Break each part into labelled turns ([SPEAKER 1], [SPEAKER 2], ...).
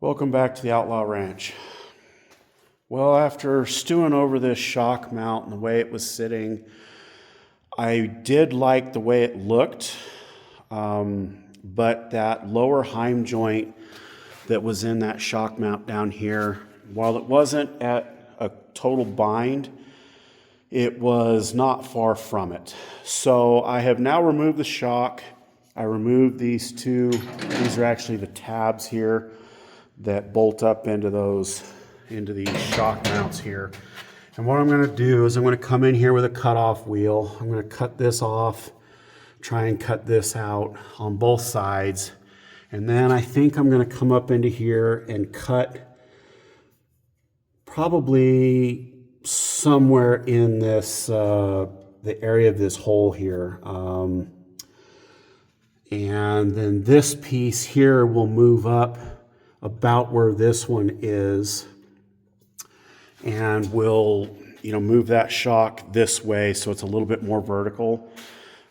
[SPEAKER 1] Welcome back to the Outlaw Ranch. Well, after stewing over this shock mount and the way it was sitting, I did like the way it looked, but that lower heim joint that was in that shock mount down here, while it wasn't at a total bind, it was not far from it. So I have now removed the shock. I removed these two. These are actually the tabs here that bolt up into these shock mounts here. And what I'm going to do is I'm going to come in here with a cutoff wheel. I'm going to cut this off, try and cut this out on both sides. And then I think I'm going to come up into here and cut probably somewhere in this, the area of this hole here. And then this piece here will move up about where this one is, and we'll move that shock this way so it's a little bit more vertical.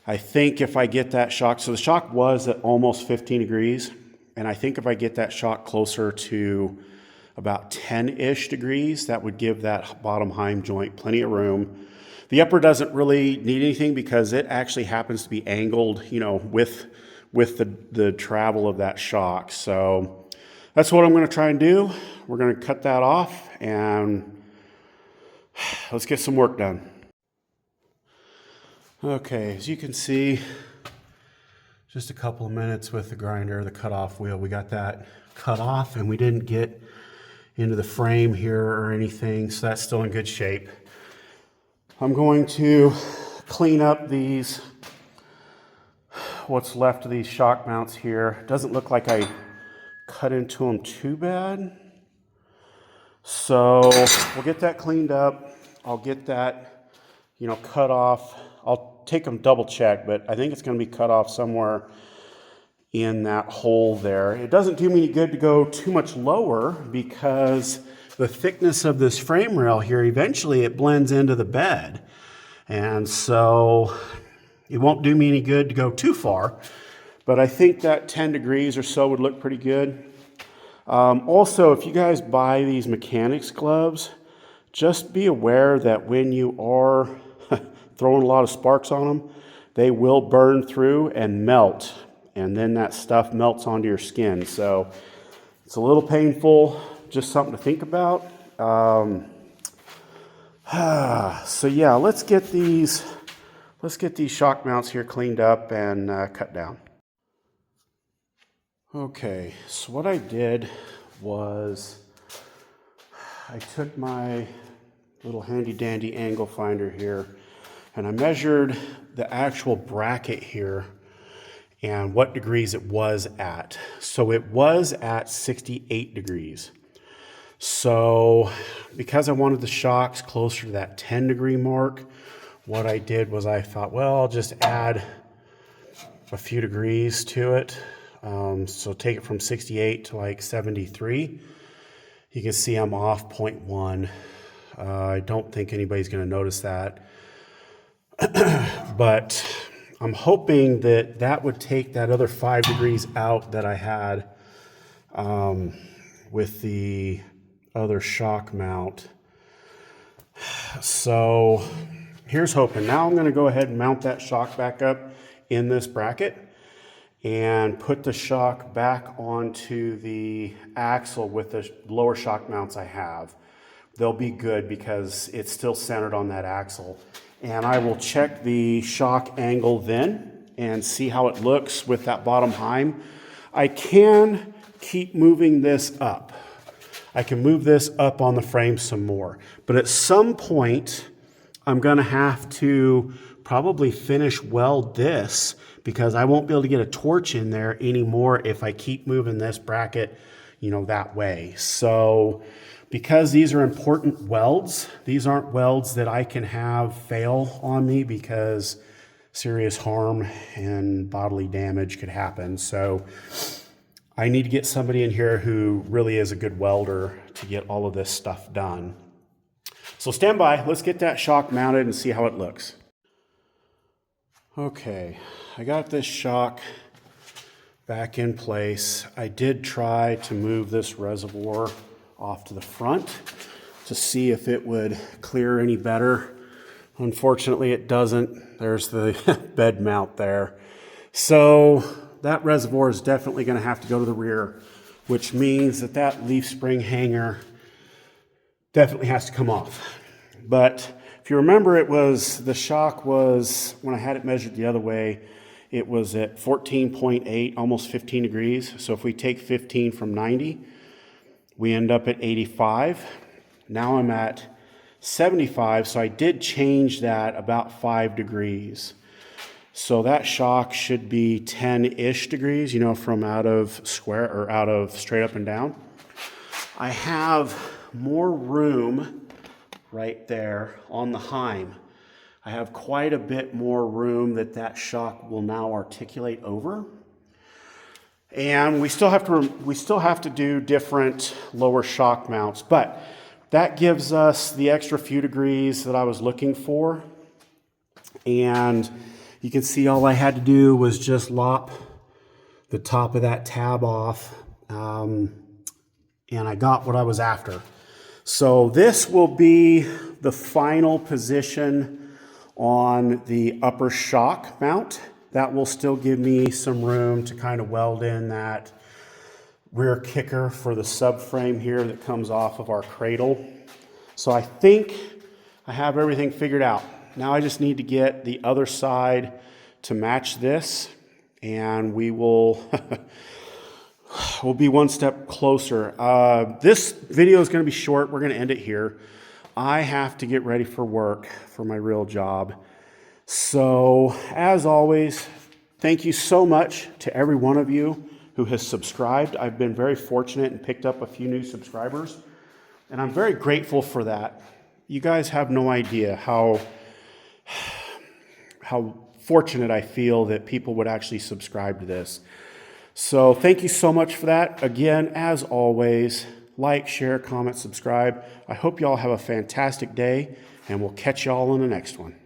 [SPEAKER 1] I think if I get that shock, so the shock was at almost 15 degrees, and I think if I get that shock closer to about 10-ish degrees, that would give that bottom heim joint plenty of room. The upper doesn't really need anything because it actually happens to be angled, with the travel of that shock. So that's what I'm going to try and do. We're going to cut that off and let's get some work done. Okay, as you can see, just a couple of minutes with the grinder, the cutoff wheel, we got that cut off and we didn't get into the frame here or anything, so that's still in good shape. I'm going to clean up what's left of these shock mounts here. It doesn't look like I cut into them too bad. So we'll get that cleaned up. I'll get that, cut off. I'll take them double check, but I think it's going to be cut off somewhere in that hole there. It doesn't do me any good to go too much lower because the thickness of this frame rail here, eventually it blends into the bed. And so it won't do me any good to go too far. But I think that 10 degrees or so would look pretty good. Also, if you guys buy these mechanics gloves, just be aware that when you are throwing a lot of sparks on them, they will burn through and melt. And then that stuff melts onto your skin. So it's a little painful, just something to think about. So yeah, let's get these shock mounts here cleaned up and cut down. Okay, so what I did was I took my little handy dandy angle finder here and I measured the actual bracket here and what degrees it was at. So it was at 68 degrees. So because I wanted the shocks closer to that 10-degree mark, what I did was I thought, well, I'll just add a few degrees to it. So take it from 68 to like 73. You can see I'm off 0.1. I don't think anybody's going to notice that. But I'm hoping that that would take that other 5 degrees out that I had with the other shock mount. So here's hoping. Now I'm going to go ahead and mount that shock back up in this bracket and put the shock back onto the axle with the lower shock mounts I have. They'll be good because it's still centered on that axle. And I will check the shock angle then and see how it looks with that bottom heim. I can keep moving this up. I can move this up on the frame some more. But at some point, I'm gonna have to probably finish weld this because I won't be able to get a torch in there anymore if I keep moving this bracket, that way. So because these are important welds, these aren't welds that I can have fail on me because serious harm and bodily damage could happen. So I need to get somebody in here who really is a good welder to get all of this stuff done. So stand by, let's get that shock mounted and see how it looks. Okay, I got this shock back in place. I did try to move this reservoir off to the front to see if it would clear any better. Unfortunately, it doesn't. There's the bed mount there. So that reservoir is definitely going to have to go to the rear, which means that that leaf spring hanger definitely has to come off. But if you remember, the shock was, when I had it measured the other way, it was at 14.8, almost 15 degrees. So if we take 15 from 90, we end up at 85. Now I'm at 75, so I did change that about 5 degrees. So that shock should be 10-ish degrees, you know, from out of square or out of straight up and down. I have more room right there on the Heim. I have quite a bit more room that shock will now articulate over. And we still have to do different lower shock mounts, but that gives us the extra few degrees that I was looking for. And you can see all I had to do was just lop the top of that tab off, and I got what I was after. So this will be the final position on the upper shock mount. That will still give me some room to kind of weld in that rear kicker for the subframe here that comes off of our cradle. So I think I have everything figured out. Now I just need to get the other side to match this, and we will we'll be one step closer. This video is going to be short. We're going to end it here. I have to get ready for work for my real job. So as always, thank you so much to every one of you who has subscribed. I've been very fortunate and picked up a few new subscribers, and I'm very grateful for that. You guys have no idea how fortunate I feel that people would actually subscribe to this. So thank you so much for that. Again, as always, like, share, comment, subscribe. I hope y'all have a fantastic day, and we'll catch y'all on the next one.